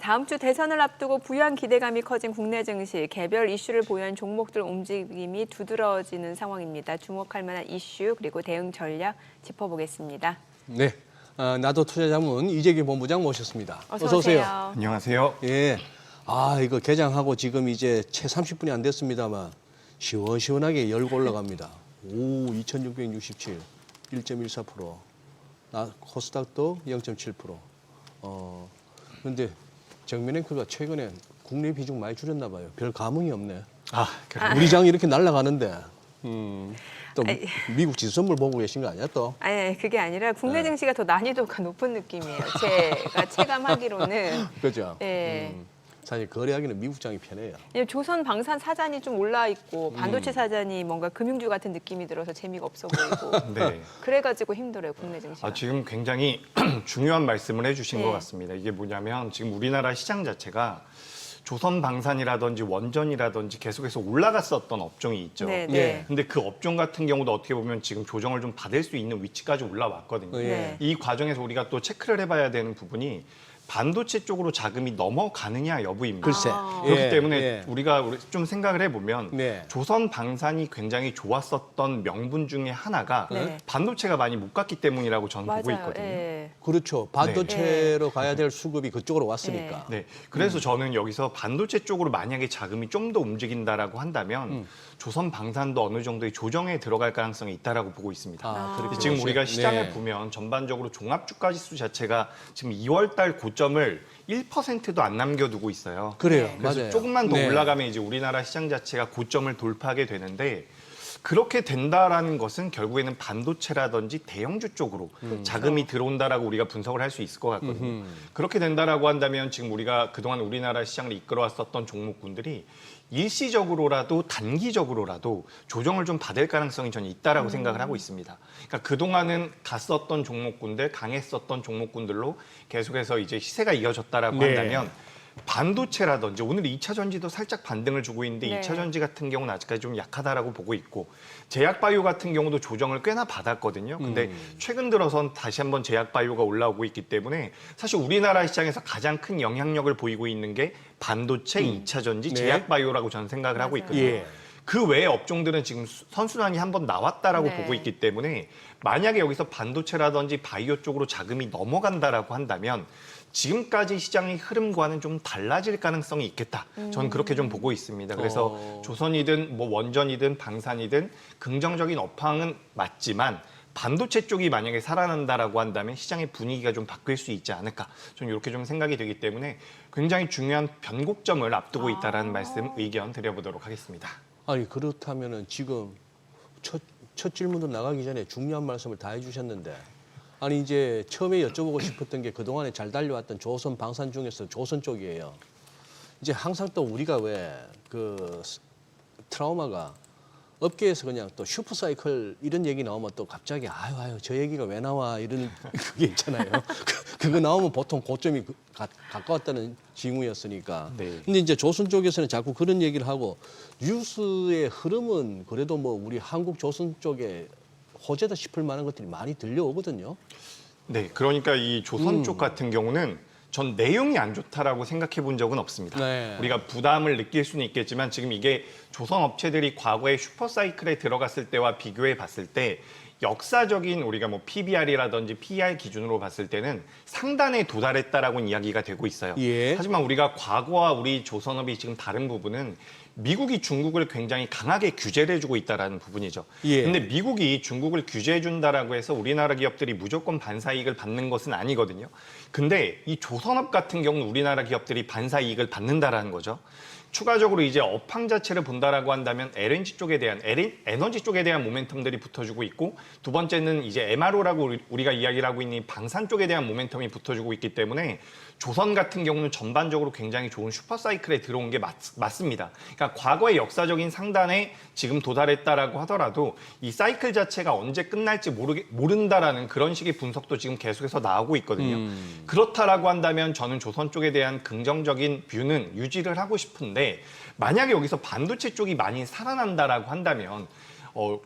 다음 주 대선을 앞두고 부유한 기대감이 커진 국내 증시, 개별 이슈를 보유한 종목들 움직임이 두드러지는 상황입니다. 주목할 만한 이슈 그리고 대응 전략 짚어보겠습니다. 네, 나도 투자자문 이재규 본부장 모셨습니다. 어서 오세요. 안녕하세요. 예, 이거 개장하고 지금 이제 채 30분이 안 됐습니다만 시원시원하게 열고 올라갑니다. 2,667, 1.14%. 코스닥도 0.7%. 그런데 정면앵커가 최근에 국내 비중 많이 줄였나 봐요. 별 감흥이 없네. 우리 장이 이렇게 날아가는데. 또 미국 지수선물 보고 계신 거 아니야 또? 아니, 그게 아니라 국내 증시가 더 난이도가 높은 느낌이에요. 제가 체감하기로는. 그죠? 네. 사실 거래하기는 미국 장이 편해요. 조선 방산 사잔이 좀 올라 있고 반도체 사잔이 뭔가 금융주 같은 느낌이 들어서 재미가 없어 보이고. 네. 그래가지고 힘들어요, 국내 증시가. 지금 굉장히 중요한 말씀을 해주신 네. 것 같습니다. 이게 뭐냐면 지금 우리나라 시장 자체가 조선 방산이라든지 원전이라든지 계속해서 올라갔었던 업종이 있죠. 네, 예. 네. 근데 그 업종 같은 경우도 어떻게 보면 지금 조정을 좀 받을 수 있는 위치까지 올라왔거든요. 예. 이 과정에서 우리가 또 체크를 해봐야 되는 부분이 반도체 쪽으로 자금이 넘어가느냐 여부입니다. 글쎄. 그렇기 예, 때문에 예. 우리가 좀 생각을 해보면 네. 조선 방산이 굉장히 좋았었던 명분 중에 하나가 네. 반도체가 많이 못 갔기 때문이라고 저는 보고 맞아요. 있거든요. 예. 그렇죠. 반도체로 가야 될 수급이 그쪽으로 왔으니까. 네, 그래서 저는 여기서 반도체 쪽으로 만약에 자금이 좀 더 움직인다라고 한다면 조선 방산도 어느 정도의 조정에 들어갈 가능성이 있다라고 보고 있습니다. 그렇게 지금 우리가 보시- 시장을 네. 보면 전반적으로 종합주가지수 자체가 지금 2월달 고점을 1%도 안 남겨두고 있어요. 그래요. 그래서 맞아요. 조금만 더 네. 올라가면 이제 우리나라 시장 자체가 고점을 돌파하게 되는데 그렇게 된다라는 것은 결국에는 반도체라든지 대형주 쪽으로 자금이 들어온다라고 우리가 분석을 할 수 있을 것 같거든요. 그렇게 된다라고 한다면 지금 우리가 그동안 우리나라 시장을 이끌어왔었던 종목군들이 일시적으로라도 단기적으로라도 조정을 좀 받을 가능성이 저는 있다라고 생각을 하고 있습니다. 그러니까 그동안은 갔었던 종목군들, 강했었던 종목군들로 계속해서 이제 시세가 이어졌다라고 네. 한다면 반도체라든지 오늘 2차 전지도 살짝 반등을 주고 있는데 네. 2차 전지 같은 경우는 아직까지 좀 약하다라고 보고 있고 제약바이오 같은 경우도 조정을 꽤나 받았거든요. 근데 최근 들어선 다시 한번 제약바이오가 올라오고 있기 때문에 사실 우리나라 시장에서 가장 큰 영향력을 보이고 있는 게 반도체, 2차 전지, 네. 제약바이오라고 저는 생각을 하고 맞아요. 있거든요. 예. 그 외의 업종들은 지금 선순환이 한번 나왔다라고 네. 보고 있기 때문에 만약에 여기서 반도체라든지 바이오 쪽으로 자금이 넘어간다라고 한다면 지금까지 시장의 흐름과는 좀 달라질 가능성이 있겠다. 저는 그렇게 좀 보고 있습니다. 그래서 조선이든 뭐 원전이든 방산이든 긍정적인 업황은 맞지만 반도체 쪽이 만약에 살아난다라고 한다면 시장의 분위기가 좀 바뀔 수 있지 않을까. 저는 이렇게 좀 생각이 되기 때문에 굉장히 중요한 변곡점을 앞두고 있다라는 말씀 의견 드려보도록 하겠습니다. 아니 그렇다면은 지금 첫 질문도 나가기 전에 중요한 말씀을 다 해주셨는데 아니 이제 처음에 여쭤보고 싶었던 게 그동안에 잘 달려왔던 조선 방산 중에서 조선 쪽이에요. 이제 항상 또 우리가 왜 그 트라우마가 업계에서 그냥 또 슈퍼사이클 이런 얘기 나오면 또 갑자기 아유 저 얘기가 왜 나와 이런 그게 있잖아요. 그거 나오면 보통 고점이 가까웠다는 징후였으니까. 네. 근데 이제 조선 쪽에서는 자꾸 그런 얘기를 하고 뉴스의 흐름은 그래도 뭐 우리 한국 조선 쪽에 호재다 싶을 만한 것들이 많이 들려오거든요. 네, 그러니까 이 조선 쪽 같은 경우는 전 내용이 안 좋다라고 생각해 본 적은 없습니다. 네. 우리가 부담을 느낄 수는 있겠지만 지금 이게 조선 업체들이 과거에 슈퍼사이클에 들어갔을 때와 비교해 봤을 때 역사적인 우리가 뭐 PBR이라든지 PER 기준으로 봤을 때는 상단에 도달했다라고 이야기가 되고 있어요. 예. 하지만 우리가 과거와 우리 조선업이 지금 다른 부분은 미국이 중국을 굉장히 강하게 규제를 해주고 있다는 부분이죠. 예. 근데 미국이 중국을 규제해준다라고 해서 우리나라 기업들이 무조건 반사이익을 받는 것은 아니거든요. 근데 이 조선업 같은 경우는 우리나라 기업들이 반사이익을 받는다라는 거죠. 추가적으로 이제 업황 자체를 본다라고 한다면 LNG 쪽에 대한 에너지 쪽에 대한 모멘텀들이 붙어주고 있고 두 번째는 이제 MRO라고 우리가 이야기를 하고 있는 방산 쪽에 대한 모멘텀이 붙어주고 있기 때문에 조선 같은 경우는 전반적으로 굉장히 좋은 슈퍼사이클에 들어온 게 맞습니다. 그러니까 과거의 역사적인 상단에 지금 도달했다라고 하더라도 이 사이클 자체가 언제 끝날지 모른다라는 그런 식의 분석도 지금 계속해서 나오고 있거든요. 그렇다라고 한다면 저는 조선 쪽에 대한 긍정적인 뷰는 유지를 하고 싶은데 만약에 여기서 반도체 쪽이 많이 살아난다라고 한다면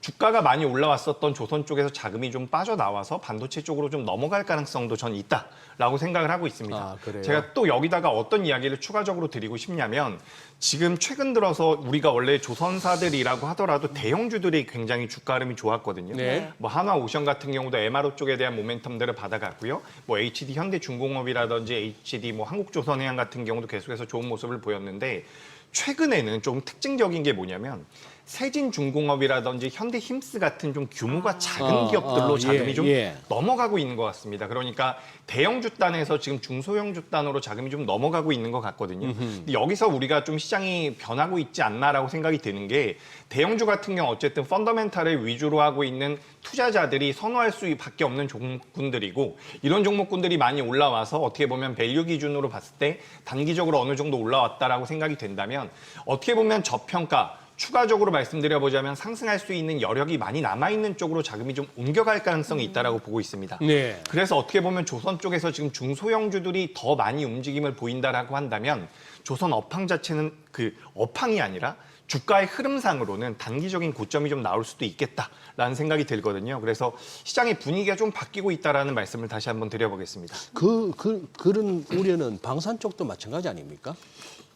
주가가 많이 올라왔었던 조선 쪽에서 자금이 좀 빠져나와서 반도체 쪽으로 좀 넘어갈 가능성도 전 있다라고 생각을 하고 있습니다. 아, 그래요? 제가 또 여기다가 어떤 이야기를 추가적으로 드리고 싶냐면 지금 최근 들어서 우리가 원래 조선사들이라고 하더라도 대형주들이 굉장히 주가 흐름이 좋았거든요. 네. 뭐 한화오션 같은 경우도 MRO 쪽에 대한 모멘텀들을 받아갔고요. 뭐 HD 현대중공업이라든지 HD 뭐 한국조선해양 같은 경우도 계속해서 좋은 모습을 보였는데 최근에는 좀 특징적인 게 뭐냐면 세진중공업이라든지 현대힘스 같은 좀 규모가 작은 기업들로 자금이 좀 넘어가고 있는 것 같습니다. 그러니까 대형 주단에서 지금 중소형 주단으로 자금이 좀 넘어가고 있는 것 같거든요. 근데 여기서 우리가 좀 시장이 변하고 있지 않나라고 생각이 드는 게 대형주 같은 경우 어쨌든 펀더멘탈을 위주로 하고 있는 투자자들이 선호할 수밖에 없는 종목군들이고 이런 종목군들이 많이 올라와서 어떻게 보면 밸류 기준으로 봤을 때 단기적으로 어느 정도 올라왔다라고 생각이 된다면 어떻게 보면 저평가 추가적으로 말씀드려보자면 상승할 수 있는 여력이 많이 남아있는 쪽으로 자금이 좀 옮겨갈 가능성이 있다라고 보고 있습니다. 네. 그래서 어떻게 보면 조선 쪽에서 지금 중소형주들이 더 많이 움직임을 보인다라고 한다면 조선 업황 자체는 그 업황이 아니라 주가의 흐름상으로는 단기적인 고점이 좀 나올 수도 있겠다라는 생각이 들거든요. 그래서 시장의 분위기가 좀 바뀌고 있다라는 말씀을 다시 한번 드려보겠습니다. 그런 우려는 방산 쪽도 마찬가지 아닙니까?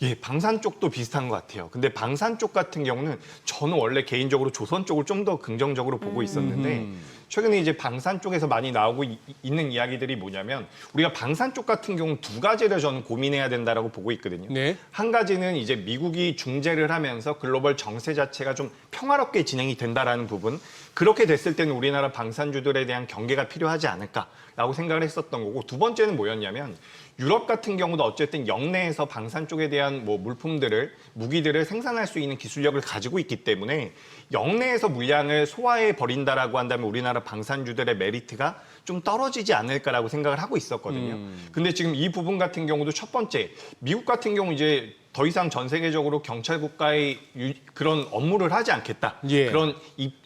예, 방산 쪽도 비슷한 것 같아요. 근데 방산 쪽 같은 경우는 저는 원래 개인적으로 조선 쪽을 좀 더 긍정적으로 보고 있었는데 최근에 이제 방산 쪽에서 많이 나오고 있는 이야기들이 뭐냐면 우리가 방산 쪽 같은 경우는 두 가지를 저는 고민해야 된다라고 보고 있거든요. 네. 한 가지는 이제 미국이 중재를 하면서 글로벌 정세 자체가 좀 평화롭게 진행이 된다라는 부분. 그렇게 됐을 때는 우리나라 방산주들에 대한 경계가 필요하지 않을까라고 생각을 했었던 거고 두 번째는 뭐였냐면 유럽 같은 경우도 어쨌든 영내에서 방산 쪽에 대한 뭐 물품들을 무기들을 생산할 수 있는 기술력을 가지고 있기 때문에 영내에서 물량을 소화해 버린다라고 한다면 우리나라 방산주들의 메리트가 좀 떨어지지 않을까라고 생각을 하고 있었거든요. 근데 지금 이 부분 같은 경우도 첫 번째 미국 같은 경우 이제 더 이상 전 세계적으로 경찰 국가의 그런 업무를 하지 않겠다. 예. 그런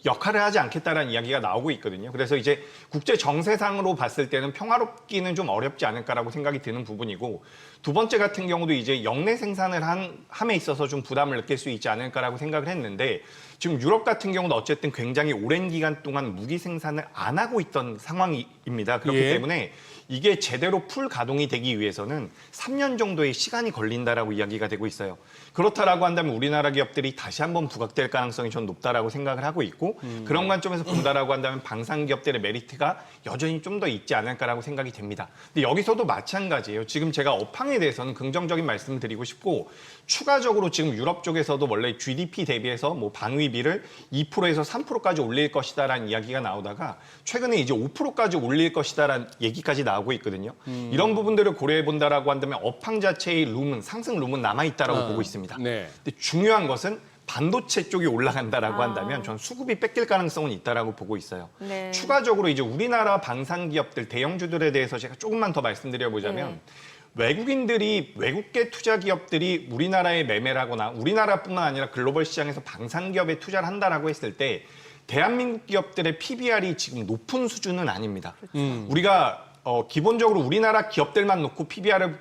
역할을 하지 않겠다라는 이야기가 나오고 있거든요. 그래서 이제 국제 정세상으로 봤을 때는 평화롭기는 좀 어렵지 않을까라고 생각이 드는 부분이고 두 번째 같은 경우도 이제 영내 생산을 함에 있어서 좀 부담을 느낄 수 있지 않을까라고 생각을 했는데 지금 유럽 같은 경우도 어쨌든 굉장히 오랜 기간 동안 무기 생산을 안 하고 있던 상황입니다. 그렇기 예. 때문에 이게 제대로 풀 가동이 되기 위해서는 3년 정도의 시간이 걸린다라고 이야기가 되고 있어요. 그렇다라고 한다면 우리나라 기업들이 다시 한번 부각될 가능성이 전 높다라고 생각을 하고 있고 그런 관점에서 본다라고 한다면 방산 기업들의 메리트가 여전히 좀 더 있지 않을까라고 생각이 됩니다. 근데 여기서도 마찬가지예요. 지금 제가 업황에 대해서는 긍정적인 말씀을 드리고 싶고 추가적으로 지금 유럽 쪽에서도 원래 GDP 대비해서 뭐 방위비를 2%에서 3%까지 올릴 것이다라는 이야기가 나오다가 최근에 이제 5%까지 올릴 것이다라는 얘기까지 나오고 있거든요. 이런 부분들을 고려해 본다라고 한다면 업황 자체의 룸은 상승 룸은 남아 있다라고 보고 있습니다. 네. 근데 중요한 것은 반도체 쪽이 올라간다라고 한다면 전 수급이 뺏길 가능성은 있다라고 보고 있어요. 네. 추가적으로 이제 우리나라 방산 기업들 대형주들에 대해서 제가 조금만 더 말씀드려 보자면 외국인들이 외국계 투자 기업들이 우리나라에 매매를 하거나 우리나라뿐만 아니라 글로벌 시장에서 방산 기업에 투자를 한다라고 했을 때 대한민국 기업들의 PBR이 지금 높은 수준은 아닙니다. 우리가 기본적으로 우리나라 기업들만 놓고 PBR을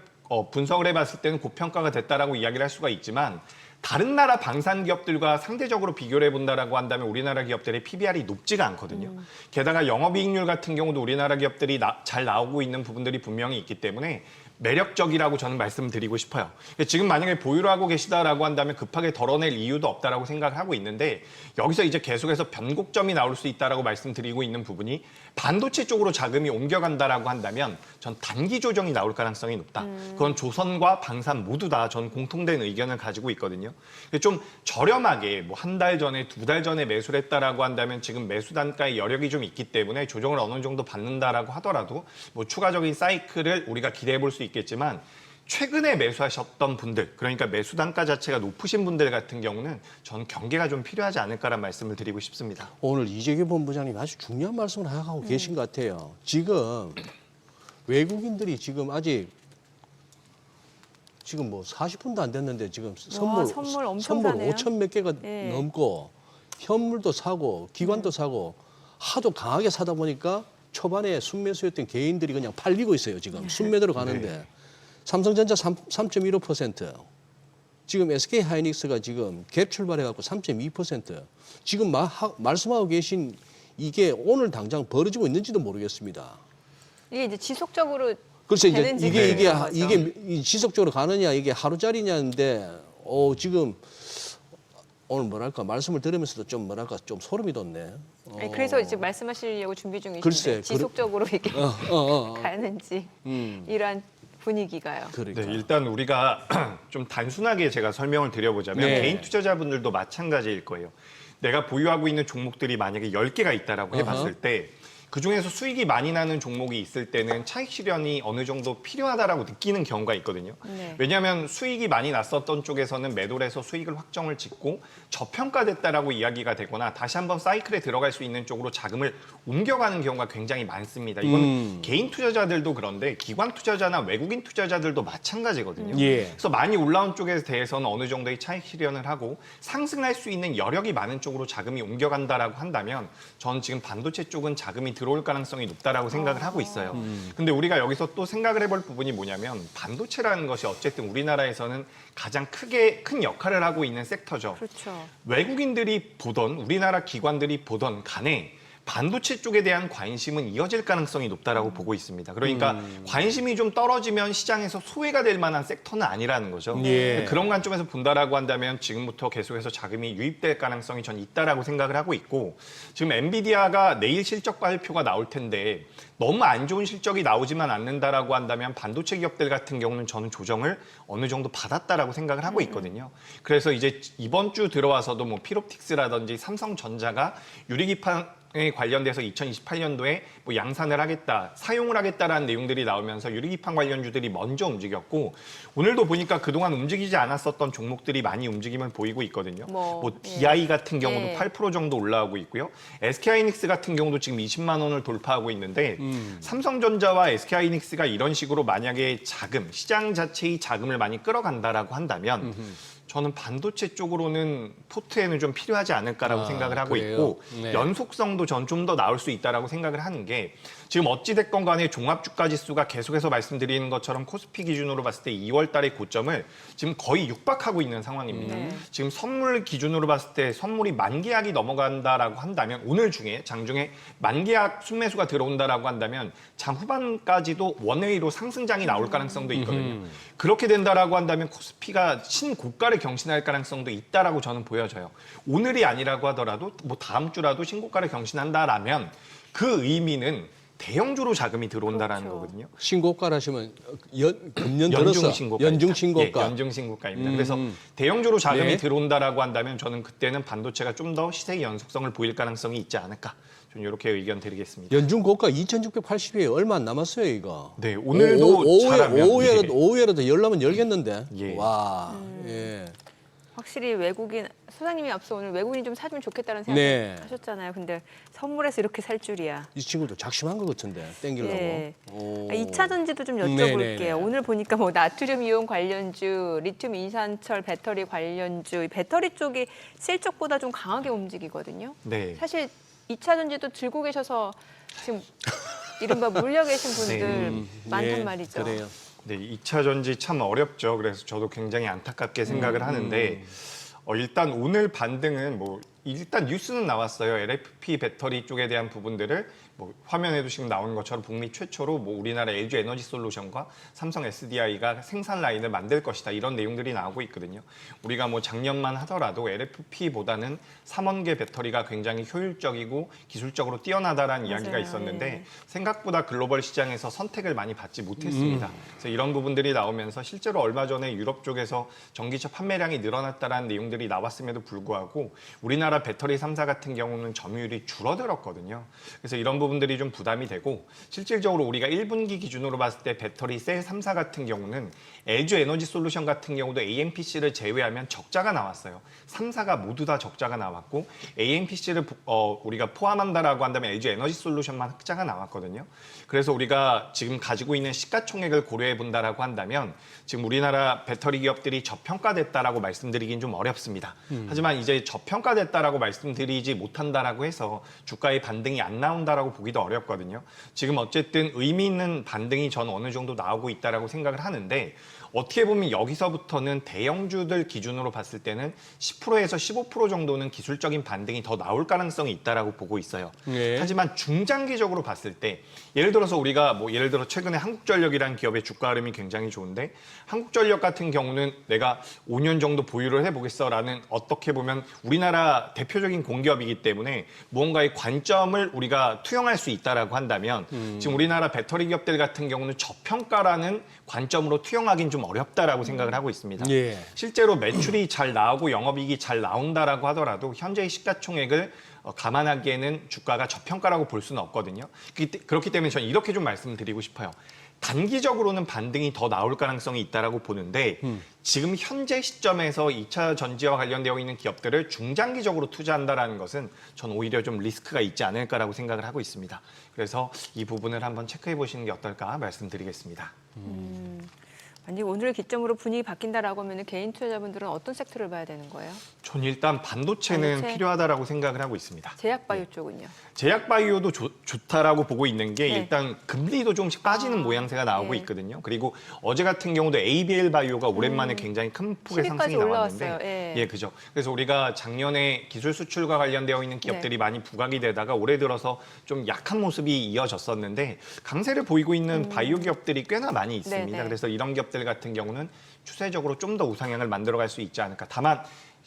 분석을 해봤을 때는 고평가가 됐다라고 이야기를 할 수가 있지만 다른 나라 방산 기업들과 상대적으로 비교를 해본다라고 한다면 우리나라 기업들의 PBR이 높지가 않거든요. 게다가 영업이익률 같은 경우도 우리나라 기업들이 잘 나오고 있는 부분들이 분명히 있기 때문에 매력적이라고 저는 말씀드리고 싶어요. 지금 만약에 보유를 하고 계시다라고 한다면 급하게 덜어낼 이유도 없다라고 생각을 하고 있는데 여기서 이제 계속해서 변곡점이 나올 수 있다라고 말씀드리고 있는 부분이 반도체 쪽으로 자금이 옮겨간다라고 한다면 전 단기 조정이 나올 가능성이 높다. 그건 조선과 방산 모두 다 전 공통된 의견을 가지고 있거든요. 좀 저렴하게 뭐 한 달 전에 두 달 전에 매수를 했다라고 한다면 지금 매수 단가의 여력이 좀 있기 때문에 조정을 어느 정도 받는다라고 하더라도 뭐 추가적인 사이클을 우리가 기대해 볼 수 있겠지만 최근에 매수하셨던 분들, 그러니까 매수 단가 자체가 높으신 분들 같은 경우는 전 경계가 좀 필요하지 않을까라는 말씀을 드리고 싶습니다. 오늘 이재규 본부장님 아주 중요한 말씀을 하고 계신 것 같아요. 지금 외국인들이 지금 아직 지금 뭐 40분도 안 됐는데 지금 선물 엄청 사네요. 5천 몇 개가 네. 넘고 현물도 사고 기관도 사고 하도 강하게 사다 보니까 초반에 순매수였던 개인들이 그냥 팔리고 있어요. 지금 순매도로 가는데 삼성전자 3.15%, 지금 SK 하이닉스가 지금 갭 출발해갖고 3.2%. 지금 말씀하고 계신 이게 오늘 당장 벌어지고 있는지도 모르겠습니다. 이게 이제 지속적으로 글쎄 이제 되는지 이게 모르는 거죠. 이게 지속적으로 가느냐 이게 하루짜리냐인데 지금 오늘 뭐랄까 말씀을 들으면서도 좀 뭐랄까 좀 소름이 돋네. 아니, 그래서 지금 말씀하시려고 준비 중이신데 글쎄, 지속적으로 이게 가는지 이러한 분위기가요. 그러니까. 네, 일단 우리가 좀 단순하게 제가 설명을 드려보자면 네. 개인 투자자분들도 마찬가지일 거예요. 내가 보유하고 있는 종목들이 만약에 10개가 있다라고 해봤을 때 그중에서 수익이 많이 나는 종목이 있을 때는 차익 실현이 어느 정도 필요하다라고 느끼는 경우가 있거든요. 네. 왜냐하면 수익이 많이 났었던 쪽에서는 매도를 해서 수익을 확정을 짓고 저평가됐다라고 이야기가 되거나 다시 한번 사이클에 들어갈 수 있는 쪽으로 자금을 옮겨가는 경우가 굉장히 많습니다. 이건 개인 투자자들도 그런데 기관 투자자나 외국인 투자자들도 마찬가지거든요. 예. 그래서 많이 올라온 쪽에 대해서는 어느 정도의 차익 실현을 하고 상승할 수 있는 여력이 많은 쪽으로 자금이 옮겨간다라고 한다면 저는 지금 반도체 쪽은 자금이 들어올 가능성이 높다라고 생각을 하고 있어요. 근데 우리가 여기서 또 생각을 해볼 부분이 뭐냐면 반도체라는 것이 어쨌든 우리나라에서는 가장 큰 역할을 하고 있는 섹터죠. 그렇죠. 외국인들이 보던 우리나라 기관들이 보던 간에 반도체 쪽에 대한 관심은 이어질 가능성이 높다라고 보고 있습니다. 그러니까 관심이 좀 떨어지면 시장에서 소외가 될 만한 섹터는 아니라는 거죠. 예. 그런 관점에서 본다라고 한다면 지금부터 계속해서 자금이 유입될 가능성이 전 있다라고 생각을 하고 있고 지금 엔비디아가 내일 실적 발표가 나올 텐데 너무 안 좋은 실적이 나오지만 않는다라고 한다면 반도체 기업들 같은 경우는 저는 조정을 어느 정도 받았다라고 생각을 하고 있거든요. 그래서 이제 이번 주 들어와서도 뭐 피롭틱스라든지 삼성전자가 유리기판에 관련돼서 2028년도에 뭐 양산을 하겠다, 사용을 하겠다라는 내용들이 나오면서 유리기판 관련주들이 먼저 움직였고 오늘도 보니까 그동안 움직이지 않았었던 종목들이 많이 움직임을 보이고 있거든요. 뭐 DI 같은 경우도 8% 정도 올라오고 있고요. SK하이닉스 같은 경우도 지금 20만 원을 돌파하고 있는데 삼성전자와 SK하이닉스가 이런 식으로 만약에 시장 자체의 자금을 많이 끌어간다라고 한다면 저는 반도체 쪽으로는 포트에는 좀 필요하지 않을까라고 생각을 하고 그래요? 있고 네. 연속성도 전 좀 더 나올 수 있다라고 생각을 하는 게 지금 어찌됐건 간에 종합주가지수가 계속해서 말씀드리는 것처럼 코스피 기준으로 봤을 때 2월 달의 고점을 지금 거의 육박하고 있는 상황입니다. 지금 선물 기준으로 봤을 때 선물이 만계약이 넘어간다라고 한다면 오늘 중에 장중에 만계약 순매수가 들어온다라고 한다면 장 후반까지도 원웨이로 상승장이 나올 가능성도 있거든요. 그렇게 된다라고 한다면 코스피가 신고가를 경신할 가능성도 있다라고 저는 보여져요. 오늘이 아니라고 하더라도 뭐 다음 주라도 신고가를 경신한다라면 그 의미는 대형주로 자금이 들어온다라는 그렇죠. 거거든요. 신고가라시면 금년 들어서 연중 신고가. 연중 신고가. 예, 연중 신고가입니다. 그래서 대형주로 자금이 네. 들어온다라고 한다면 저는 그때는 반도체가 좀 더 시세의 연속성을 보일 가능성이 있지 않을까. 저는 이렇게 의견 드리겠습니다. 연중 고가 2,680에 얼마 안 남았어요, 이거. 네, 오늘도 잘하면 오후에라도 열라면 열겠는데. 예. 와, 예. 확실히 외국인 소장님이 앞서 오늘 외국인이 좀 사주면 좋겠다는 생각 네. 하셨잖아요. 근데 선물해서 이렇게 살 줄이야. 이 친구도 작심한 것 같은데 땡기려고. 예. 오. 2차 전지도 좀 네네네. 여쭤볼게요. 오늘 보니까 뭐 나트륨 이온 관련주, 리튬 이산철 배터리 관련주, 이 배터리 쪽이 실적보다 좀 강하게 움직이거든요. 네. 사실 2차 전지도 들고 계셔서 지금 이른바 물려 계신 분들 네. 많단 예, 말이죠. 그래요. 네, 2차 전지 참 어렵죠. 그래서 저도 굉장히 안타깝게 생각을 하는데 일단 오늘 반등은 뭐 일단 뉴스는 나왔어요. LFP 배터리 쪽에 대한 부분들을 뭐 화면에도 지금 나오는 것처럼 북미 최초로 뭐 우리나라 LG 에너지 솔루션과 삼성 SDI가 생산 라인을 만들 것이다. 이런 내용들이 나오고 있거든요. 우리가 뭐 작년만 하더라도 LFP보다는 3원계 배터리가 굉장히 효율적이고 기술적으로 뛰어나다라는 이야기가 맞아요. 있었는데 예. 생각보다 글로벌 시장에서 선택을 많이 받지 못했습니다. 그래서 이런 부분들이 나오면서 실제로 얼마 전에 유럽 쪽에서 전기차 판매량이 늘어났다라는 내용들이 나왔음에도 불구하고 우리나라 배터리 3사 같은 경우는 점유율이 줄어들었거든요. 그래서 이런 부분들이 좀 부담이 되고 실질적으로 우리가 1분기 기준으로 봤을 때 배터리 셀 3사 같은 경우는 LG 에너지 솔루션 같은 경우도 AMPC를 제외하면 적자가 나왔어요. 3사가 모두 다 적자가 나왔고 AMPC를 우리가 포함한다라고 한다면 LG 에너지 솔루션만 흑자가 나왔거든요. 그래서 우리가 지금 가지고 있는 시가총액을 고려해 본다라고 한다면 지금 우리나라 배터리 기업들이 저평가됐다라고 말씀드리긴 좀 어렵습니다. 하지만 이제 저평가됐다라고 말씀드리지 못한다라고 해서 주가의 반등이 안 나온다라고 보기도 어렵거든요. 지금 어쨌든 의미 있는 반등이 저는 어느 정도 나오고 있다라고 생각을 하는데 어떻게 보면 여기서부터는 대형주들 기준으로 봤을 때는 10%에서 15% 정도는 기술적인 반등이 더 나올 가능성이 있다라고 보고 있어요. 네. 하지만 중장기적으로 봤을 때 예를 들어서 우리가 예를 들어 최근에 한국전력이라는 기업의 주가 흐름이 굉장히 좋은데 한국전력 같은 경우는 내가 5년 정도 보유를 해보겠어라는 어떻게 보면 우리나라 대표적인 공기업이기 때문에 무언가의 관점을 우리가 투영할 수 있다라고 한다면 지금 우리나라 배터리 기업들 같은 경우는 저평가라는 관점으로 투영하기는 좀 어렵다라고 생각을 하고 있습니다. 예. 실제로 매출이 잘 나오고 영업이익이 잘 나온다라고 하더라도 현재의 시가총액을 감안하기에는 주가가 저평가라고 볼 수는 없거든요. 그렇기 때문에 저는 이렇게 좀 말씀을 드리고 싶어요. 단기적으로는 반등이 더 나올 가능성이 있다라고 보는데 지금 현재 시점에서 2차 전지와 관련되어 있는 기업들을 중장기적으로 투자한다라는 것은 저는 오히려 좀 리스크가 있지 않을까라고 생각을 하고 있습니다. 그래서 이 부분을 한번 체크해 보시는 게 어떨까 말씀드리겠습니다. 아니 오늘 기점으로 분위기 바뀐다라고 하면 개인 투자자분들은 어떤 섹터를 봐야 되는 거예요? 전 일단 반도체는 반도체? 필요하다라고 생각을 하고 있습니다. 제약바이오 쪽은요? 제약바이오도 좋다라고 보고 있는 게 네. 일단 금리도 조금씩 빠지는 모양새가 나오고 네. 있거든요. 그리고 어제 같은 경우도 ABL 바이오가 오랜만에 굉장히 큰 폭의 10위까지 상승이 올라왔어요. 나왔는데 예. 그죠. 그래서 우리가 작년에 기술 수출과 관련되어 있는 기업들이 많이 부각이 되다가 올해 들어서 좀 약한 모습이 이어졌었는데 강세를 보이고 있는 바이오 기업들이 꽤나 많이 있습니다. 네네. 그래서 이런 기업들 같은 경우는 추세적으로 좀 더 우상향을 만들어갈 수 있지 않을까. 다만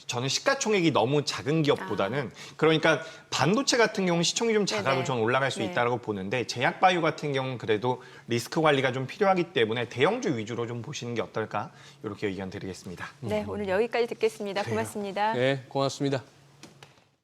저는 시가총액이 너무 작은 기업보다는 그러니까 반도체 같은 경우는 시총이 좀 작아도 네네. 전 올라갈 수 네. 있다고 보는데 제약바이오 같은 경우는 그래도 리스크 관리가 좀 필요하기 때문에 대형주 위주로 좀 보시는 게 어떨까 이렇게 의견 드리겠습니다. 네, 오늘 여기까지 듣겠습니다. 고맙습니다. 네, 고맙습니다.